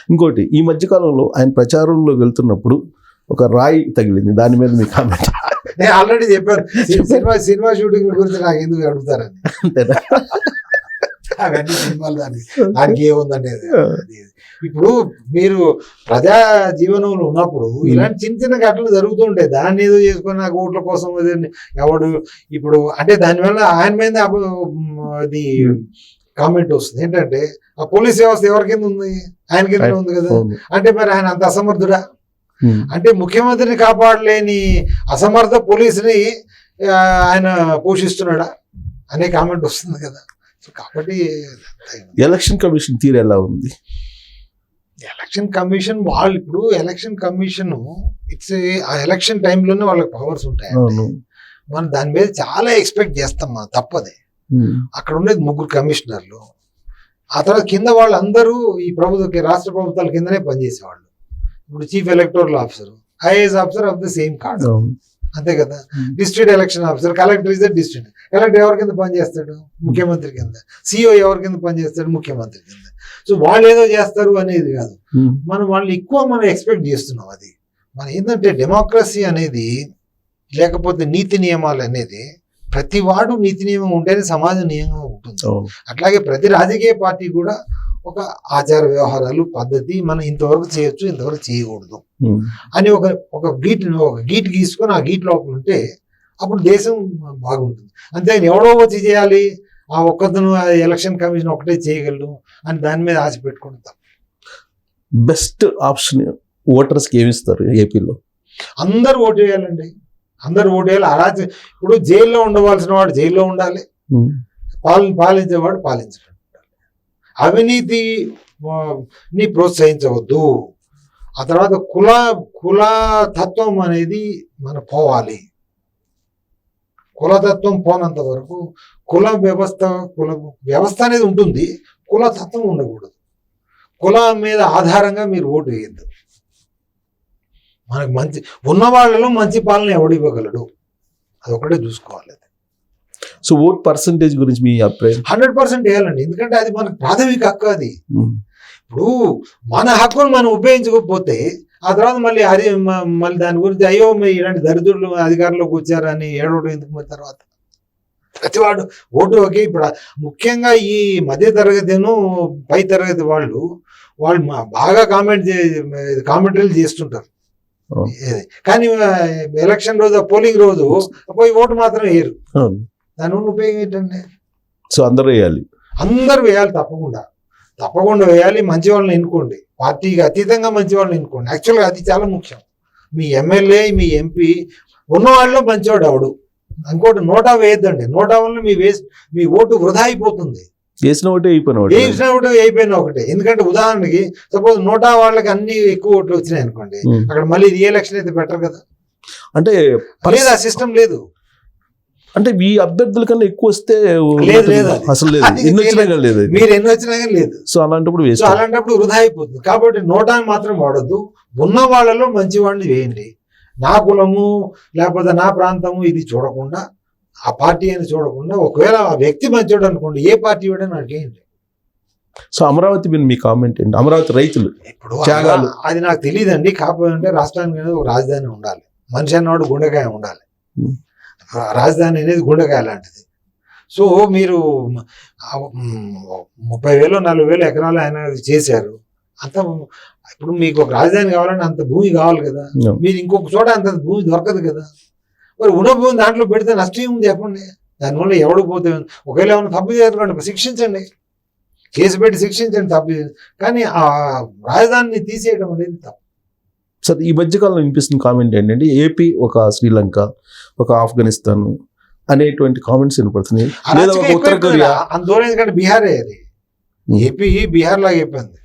ఇంకోటి, ఈ మధ్యకాలంలో ఆయన ప్రచారంలో వెళ్తున్నప్పుడు ఒక రాయి తగిలింది, దాని మీద మీ కామెంట్? నేను ఆల్రెడీ చెప్పాను, సినిమా షూటింగ్ గురించి నాకు ఎందుకు అడుగుతారని. అంతేనా? అవన్నీ సినిమాలు దానికి ఏముందనేది. ఇప్పుడు మీరు ప్రజా జీవనంలో ఉన్నప్పుడు ఇలాంటి చిన్న చిన్న ఘటనలు జరుగుతుంటాయి. దాన్ని ఏదో చేసుకుని నాకు ఓట్ల కోసం ఎవడు ఇప్పుడు అంటే దానివల్ల ఆయన మీద అది కామెంట్ వస్తుంది ఏంటంటే, ఆ పోలీస్ వ్యవస్థ ఎవరి కింద ఉంది? ఆయన కింద ఉంది కదా. అంటే మరి ఆయన అంత అసమర్థుడా? అంటే ముఖ్యమంత్రిని కాపాడలేని అసమర్థ పోలీసుని ఆయన పోషిస్తున్నాడా అనే కామెంట్ వస్తుంది కదా. కాబట్టి ఎలక్షన్ కమిషన్ తీరు ఎలా ఉంది? ఎలక్షన్ కమిషన్ వాళ్ళు ఇప్పుడు ఎలక్షన్ కమిషన్ ఇట్స్ ఆ ఎలక్షన్ టైంలోనే వాళ్ళకి పవర్స్ ఉంటాయి. మనం దాని మీద చాలా ఎక్స్పెక్ట్ చేస్తాం, మనం తప్పదే. అక్కడ ఉండేది 3 కమిషనర్లు, ఆ తర్వాత కింద వాళ్ళందరూ ఈ రాష్ట్ర ప్రభుత్వాల కిందనే పనిచేసేవాళ్ళు. ఇప్పుడు chief electoral officer, IAS officer of the same card, అంతే కదా. District election officer, collector is the district collector ఎవరి కింద పనిచేస్తాడు? ముఖ్యమంత్రి కింద. సిఓ ఎవరి కింద పనిచేస్తాడు? ముఖ్యమంత్రి కింద. సో వాళ్ళు ఏదో చేస్తారు అనేది కాదు, వాళ్ళు ఎక్కువ ఎక్స్పెక్ట్ చేస్తున్నాం. అది మన ఏంటంటే డెమోక్రసీ అనేది, లేకపోతే నీతి నియమాలు అనేది, ప్రతి వాడు నీతి నియమం ఉంటేనే సమాజ నియమం ఉంటుంది. అట్లాగే ప్రతి రాజకీయ పార్టీ కూడా ఒక ఆచార వ్యవహారాలు, పద్ధతి, మనం ఇంతవరకు చేయొచ్చు, ఇంతవరకు చేయకూడదు అని ఒక గీట్ గీసుకొని ఆ గీట్ లోపల ఉంటే అప్పుడు దేశం బాగుంటుంది. అంతేగాని ఎవడో వచ్చి చేయాలి, ఆ ఒక్కతను ఎలక్షన్ కమిషన్ ఒకటే చేయగలడు అని దాని మీద ఆశ పెట్టుకుంటాం. బెస్ట్ ఆప్షన్ ఓటర్స్కి ఏమిస్తారు ఏపీలో? అందరూ ఓటు వేయాలండి, అందరూ ఓటు వేయాలి. ఇప్పుడు జైల్లో ఉండవలసిన వాడు జైల్లో ఉండాలి, పాలించేవాడు పాలించాలి. అవినీతిని ప్రోత్సహించవద్దు. ఆ తర్వాత కుల తత్వం అనేది మన పోవాలి. కులతత్వం పోనంత వరకు కుల వ్యవస్థ అనేది ఉంటుంది, కులతత్వం ఉండకూడదు. కులం మీద ఆధారంగా మీరు ఓటు వేయద్దు. మనకు మంచి ఉన్న వాళ్ళలో మంచి పాలన ఎవడు ఇవ్వగలడు, అదొకటే చూసుకోవాలి. సో ఓట్ పర్సంటేజ్ గురించి మీ అభిప్రాయం? 100% వేయాలండి, ఎందుకంటే అది మనకు ప్రాథమిక హక్కు. అది ఇప్పుడు మన హక్కును మనం ఉపయోగించకపోతే ఆ తర్వాత మళ్ళీ దాని గురించి అయ్యో ఇలాంటి దరిద్రులు అధికారంలోకి వచ్చారని ఏడవడం ఎందుకు? మరి తర్వాత ప్రతివాడు ఓటు ఓకే. ఇప్పుడు ముఖ్యంగా ఈ మధ్య తరగతిను పై తరగతి వాళ్ళు బాగా కామెంటరీలు చేస్తుంటారు. కానీ ఎలక్షన్ రోజు, పోలింగ్ రోజు పోయి ఓటు మాత్రం వేయరు. దానివల్ల ఉపయోగం ఏంటండి? సో అందరూ వేయాలి, అందరూ వేయాలి, తప్పకుండా వేయాలి. మంచి వాళ్ళని ఎన్నుకోండి, పార్టీకి అతీతంగా మంచి వాళ్ళని ఎన్నుకోండి. యాక్చువల్గా అది చాలా ముఖ్యం. మీ ఎమ్మెల్యే, మీ ఎంపీ ఉన్న వాళ్ళలో మంచివాడు అవడు. ఇంకోటి నోటా వేయద్దండి, నోటా వల్ల మీ ఓటు వృధా అయిపోతుంది. వేసిన ఒకటే అయిపోయిన ఒకటే. ఎందుకంటే ఉదాహరణకి సపోజ్ నోటా వాళ్ళకి అన్ని ఎక్కువ ఓట్లు వచ్చినాయి అనుకోండి, అక్కడ మళ్ళీ రీఎలక్షన్ అయితే బెటర్ కదా. అంటే లేదు, ఆ సిస్టమ్ లేదు. అంటే ఈ అభ్యర్థుల కన్నా ఎక్కువ వస్తే అసలు లేదు, మీరు ఎన్ని వచ్చినా కానీ లేదు. సో అలాంటప్పుడు వృధా అయిపోతుంది. కాబట్టి నోటాని మాత్రం వాడద్దు, ఉన్న వాళ్ళలో మంచి వాడిని వేయండి. నా కులము లేకపోతే నా ప్రాంతము ఇది చూడకుండా, ఆ పార్టీ అని చూడకుండా, ఒకవేళ ఆ వ్యక్తి మంచోడు అనుకోండి, ఏ పార్టీ వాడని అడిగేయండి. సో అమరావతి మీద మీ కామెంట్ ఏంటి? అమరావతి రైతులు ఇప్పుడు అది నాకు తెలియదండి. కాకపోతే రాష్ట్రానికి ఒక రాజధాని ఉండాలి, మనిషి అన్నవాడు గుండెకాయ ఉండాలి. రాజధాని అనేది గుండెకాయ లాంటిది. సో మీరు 30,000 40,000 ఎకరాలు ఆయన చేశారు. అంత ఇప్పుడు మీకు ఒక రాజధాని కావాలంటే అంత భూమి కావాలి కదా. మీరు ఇంకొక చోట అంత భూమి దొరకదు కదా. మరి ఉన్న భూమి దాంట్లో పెడితే నష్టం ఉంది చెప్పండి. దానివల్ల ఎవడు పోతే, ఒకవేళ ఏమైనా తప్పు చేయాలంటే శిక్షించండి, కేసు పెట్టి శిక్షించండి, తప్పు. కానీ ఆ రాజధానిని తీసేయడం అనేది తప్పు. సార్ ఈ మధ్యకాలంలో వినిపిస్తున్న కామెంట్ ఏంటంటే ఏపీ ఒక శ్రీలంక, ఒక ఆఫ్ఘనిస్తాన్ అనేటువంటి కామెంట్స్ వినపడుతున్నాయి. అందులో ఎందుకంటే బీహారే అది, ఏపీ బీహార్ లాగా అయిపోయింది,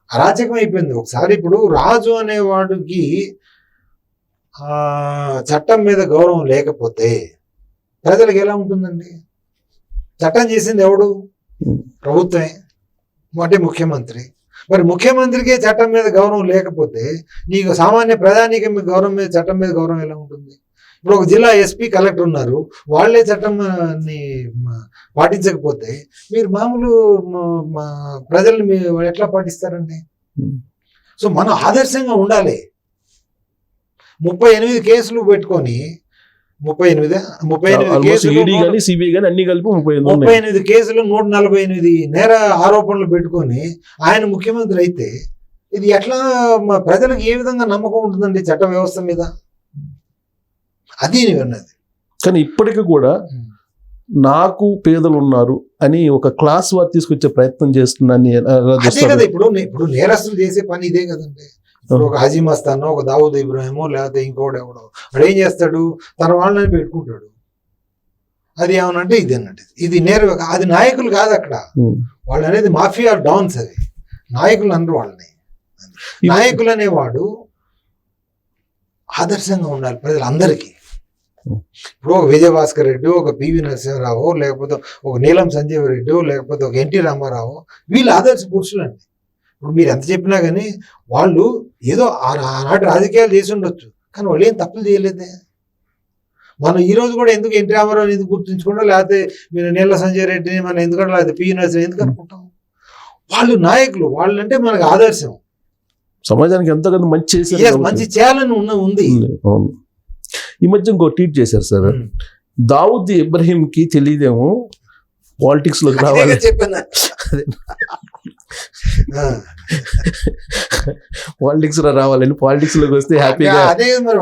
అరాచకం అయిపోయింది ఒకసారి. ఇప్పుడు రాజు అనేవాడికి చట్టం మీద గౌరవం లేకపోతే ప్రజలకు ఎలా ఉంటుందండి? చట్టం చేసింది ఎవడు? ప్రభుత్వమే, అంటే ముఖ్యమంత్రి. మరి ముఖ్యమంత్రికే చట్టం మీద గౌరవం లేకపోతే నీకు సామాన్య ప్రజానీకం గౌరవం మీద, చట్టం మీద గౌరవం ఎలా ఉంటుంది? ఇప్పుడు ఒక జిల్లా ఎస్పీ కలెక్టర్ ఉన్నారు, వాళ్ళే చట్టాన్ని పాటించకపోతే మీరు మామూలు ప్రజల్ని ఎట్లా పాటిస్తారండి? సో మనం ఆదర్శంగా ఉండాలి. 38 కేసులు పెట్టుకొని 38 కేసులు 148 నేర ఆరోపణలు పెట్టుకొని ఆయన ముఖ్యమంత్రి అయితే ఇది ఎట్లా ప్రజలకు ఏ విధంగా నమ్మకం ఉంటుందండి చట్ట వ్యవస్థ మీద? అది విన్నది. కానీ ఇప్పటికీ కూడా నాకు పేదలు ఉన్నారు అని ఒక క్లాస్ వారు తీసుకొచ్చే ప్రయత్నం చేస్తున్నాను. అదే కదా ఇప్పుడు నేరస్తులు చేసే పని ఇదే కదండి. ఇప్పుడు ఒక హజీ మస్తానో, ఒక దావూద్ ఇబ్రాహిమో, లేకపోతే ఇంకోటి ఎవడో వాడు ఏం చేస్తాడు, తన వాళ్ళని పెట్టుకుంటాడు. అది ఏమనంటే ఇది అన్నట్టు ఇది అది నాయకులు కాదు అక్కడ వాళ్ళు అనేది, మాఫియా డాన్స్. అవి నాయకులు అనరు వాళ్ళని. నాయకులు అనేవాడు ఆదర్శంగా ఉండాలి ప్రజలందరికీ. ఇప్పుడు ఒక విజయభాస్కర్ రెడ్డి, ఒక పివి నరసింహారావు, లేకపోతే ఒక నీలం సంజీవ్ రెడ్డి, లేకపోతే ఒక ఎన్టీ రామారావు, వీళ్ళు ఆదర్శ పురుషులు అండి. ఇప్పుడు మీరు ఎంత చెప్పినా కానీ వాళ్ళు ఏదో ఆనాటి రాజకీయాలు చేసి ఉండొచ్చు, కానీ వాళ్ళు ఏం తప్పులు చేయలేదే. మనం ఈ రోజు కూడా ఎందుకు ఎన్టీ రామారావు ఎందుకు గుర్తుంచుకుంటాం, లేకపోతే మీరు నీల సంజయ్ రెడ్డిని మనం ఎందుకంటే, లేకపోతే పివి నరసింహ ఎందుకు అనుకుంటాం? వాళ్ళు నాయకులు, వాళ్ళు అంటే మనకు ఆదర్శం. సమాజానికి ఎంతగానో మంచి చేయాలని ఉంది. ఈ మధ్య ఇంకో ట్వీట్ చేశారు సార్, దావుద్ ఇబ్రహీంకి తెలియదేమో పాలిటిక్స్ లోకి రావాలి. చెప్పాను పాలిటిక్స్ లో రావాలని, పాలిటిక్స్ లోకి వస్తే హ్యాపీగా. అదే మరి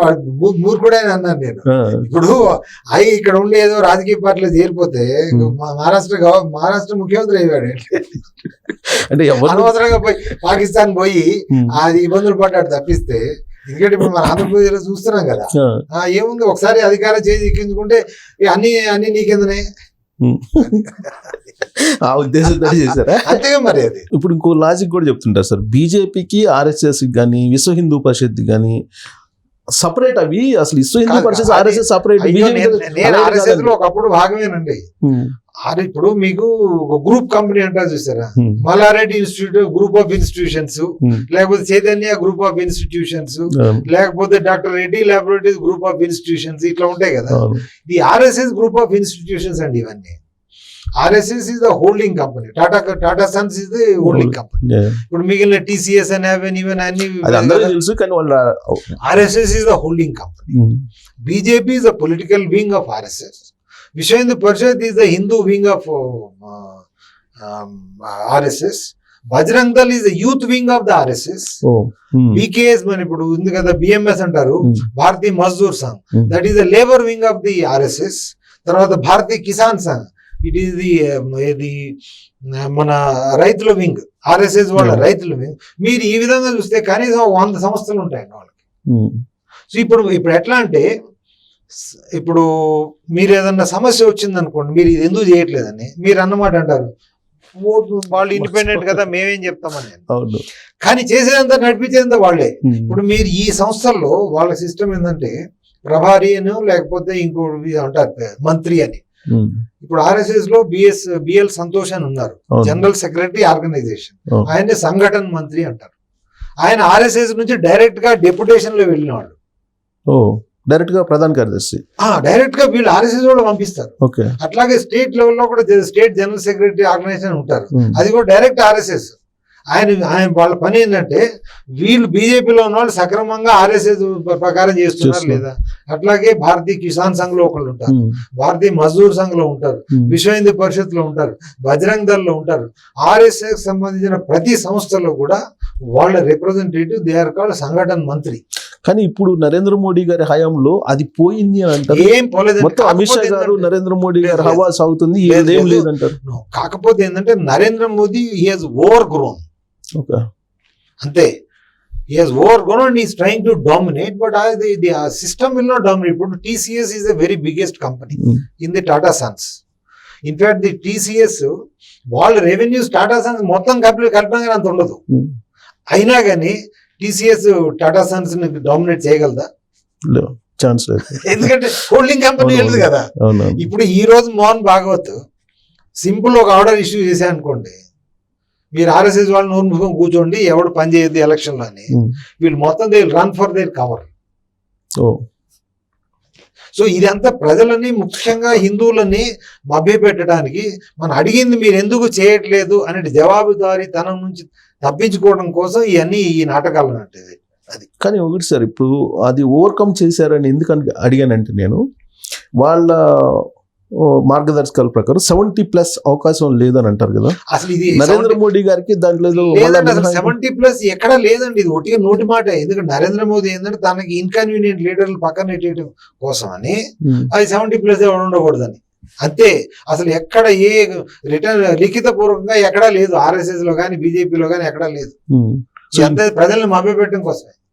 మూర్ఖుడే అన్నాను నేను. ఇప్పుడు ఇక్కడ ఉండి ఏదో రాజకీయ పార్టీలో చేరిపోతే మహారాష్ట్ర ముఖ్యమంత్రి అయ్యాడు అంటే అనవసరంగా పోయి పాకిస్తాన్ పోయి అది ఇబ్బందులు పడ్డాడు తప్పిస్తే. ఎందుకంటే ఇప్పుడు మన ఆంధ్రప్రదేశ్ లో చూస్తున్నాం కదా, ఏముంది ఒకసారి అధికారం చేసి ఎక్కించుకుంటే అన్ని నీకెందనే ఆ ఉద్దేశంతో చేశారా? అంతేగా మరి. అది ఇప్పుడు ఇంకో లాజిక్ కూడా చెప్తుంటారు సార్, బీజేపీకి ఆర్ఎస్ఎస్ కానీ విశ్వ హిందూ పరిషత్ కానీ సపరేట్. అవి అసలు విశ్వ హిందూ పరిషత్ ఆర్ఎస్ఎస్ సపరేట్. ఒకప్పుడు భాగమేనండి. ఇప్పుడు మీకు ఒక గ్రూప్ కంపెనీ అంటారు చూసారా, Mallareddy institute group of institutions, లేకపోతే చైతన్య గ్రూప్ ఆఫ్ ఇన్స్టిట్యూషన్స్, లేకపోతే doctor Reddy laboratories group of institutions, ఇట్లా ఉంటాయి కదా. ఇది ఆర్ఎస్ఎస్ గ్రూప్ ఆఫ్ ఇన్స్టిట్యూషన్స్ అండి ఇవన్నీ. RSS is the holding company, Tata Sons is the holding company. ఇప్పుడు మిగిలిన టీసీఎస్ అని ఇవన్నీ RSS is the holding company. BJP is the political wing of RSS. Vishwa Hindu Parishad is the Hindu wing of RSS. Bajrang Dal is the youth wing of the RSS. BKS man ippudu undi kada BMS antaru, Bharati Mazdoor Sangh, that is the labor wing of the RSS. Tarvata Bharati Kisan Sangh, it is the mana raitula wing, RSS wala raitula wing. Meer ee vidhanga chuste kanisam 100 సంస్థలు ఉంటాయి వాళ్ళకి. So ఇప్పుడు ఎట్లా అంటే, ఇప్పుడు మీరు ఏదన్నా సమస్య వచ్చింది అనుకోండి, మీరు ఇది ఎందుకు చేయట్లేదని మీరు అన్నమాట అంటారు, వాళ్ళు ఇండిపెండెంట్ కదా మేమేం చెప్తామని. కానీ చేసేదంతా నడిపించేదంతా వాళ్ళే. ఇప్పుడు మీరు ఈ సంస్థల్లో వాళ్ళ సిస్టమ్ ఏంటంటే ప్రభారి అని, లేకపోతే ఇంకోటి అంటారు మంత్రి అని. ఇప్పుడు ఆర్ఎస్ఎస్ లో బిఎల్ సంతోష్ అని ఉన్నారు, జనరల్ సెక్రటరీ ఆర్గనైజేషన్. ఆయన్ని సంఘటన మంత్రి అంటారు. ఆయన ఆర్ఎస్ఎస్ నుంచి డైరెక్ట్ గా డెప్యుటేషన్ లో వెళ్ళినవాడు, డైరెక్ట్ గా ప్రధాన కార్యదర్శి డైరెక్ట్ గా వీళ్ళు ఆర్ఎస్ఎస్ వాళ్ళు పంపిస్తారు. అట్లాగే స్టేట్ లెవెల్లో కూడా స్టేట్ జనరల్ సెక్రటరీ ఆర్గనైజేషన్ ఉంటారు, అది కూడా డైరెక్ట్ ఆర్ఎస్ఎస్. ఆయన వాళ్ళ పని ఏంటంటే వీళ్ళు బీజేపీలో ఉన్న వాళ్ళు సక్రమంగా ఆర్ఎస్ఎస్ ప్రకారం చేస్తున్నారు లేదా. అట్లాగే భారతీయ కిసాన్ సంఘ్ లో ఒకళ్ళు ఉంటారు, భారతీయ మజ్దూర్ సంఘ్ లో ఉంటారు, విశ్వ హిందూ పరిషత్ లో ఉంటారు, బజరంగ్ దళ్ లో ఉంటారు. ఆర్ఎస్ఎస్ సంబంధించిన ప్రతి సంస్థలో కూడా వాళ్ళ రిప్రజెంటేటివ్ దే ఆర్ కాల్డ్ సంఘటన మంత్రి. కానీ ఇప్పుడు నరేంద్ర మోడీ గారి హయాంలో అది పోయింది అని అంటారు. ఏం పోలేదు, మొత్తం అమిత్ షా గారు నరేంద్ర మోడీ గారు హవా సాగుతుంది, ఏదేం లేదంటారు. కాకపోతే ఏంటంటే Narendra Modi he has over grown, అంతే. He has overgrown and he is trying to dominate, but the system will not dominate. But TCS is the very biggest company in the Tata Sons. In fact, the TCS వాళ్ళ revenues Tata Sons మొత్తం కల్పనగా అంత ఉండదు. అయినా కానీ TCS Tata Sons ని dominate చేయగలదా? Chance లేదు, ఎందుకంటే హోల్డింగ్ కంపెనీ వెళ్ళదు కదా. ఇప్పుడు ఈ రోజు మోహన్ భాగవత్ సింపుల్ ఒక ఆర్డర్ ఇష్యూ చేశా అనుకోండి, మీరు ఆర్ఎస్ఎస్ వాళ్ళు నోరు మూసుకొని కూర్చోండి, ఎవడు పని చేయద్దు ఎలక్షన్ లో అని, వీళ్ళు మొత్తం they run for their cover. So ఇదంతా ప్రజలని, ముఖ్యంగా హిందువులని మభ్యపెట్టడానికి మనం అడిగింది మీరు ఎందుకు చేయట్లేదు అనే జవాబుదారీతనం నుంచి తప్పించుకోవడం కోసం ఈ నాటకాలు అంటే అది. కానీ ఒకటి సార్, ఇప్పుడు అది ఓవర్కమ్ చేశారని ఎందుకని అడిగానంటే, నేను వాళ్ళ మార్గదర్శకాల ప్రకారం 70+ అవకాశం లేదని అంటారు కదా. అసలు ఇది నరేంద్ర మోడీ గారికి దాంట్లో ఏదో లేదండి, అసలు 70+ ఎక్కడా లేదండి. ఇది ఒట్టిగా నోటి మాట. ఎందుకంటే నరేంద్ర మోదీ ఏంటంటే తనకి ఇన్కన్వీనియంట్ లీడర్లు పక్కన నెట్టేయడం కోసం అని అది 70+ ఉండకూడదని అంతే. అసలు ఎక్కడ ఏ లిఖిత పూర్వకంగా ఎక్కడా లేదు, RSS లో కానీ బీజేపీలో కానీ ఎక్కడా లేదు. అంతే ప్రజల్ని మభ్యపెట్టడం కోసమే.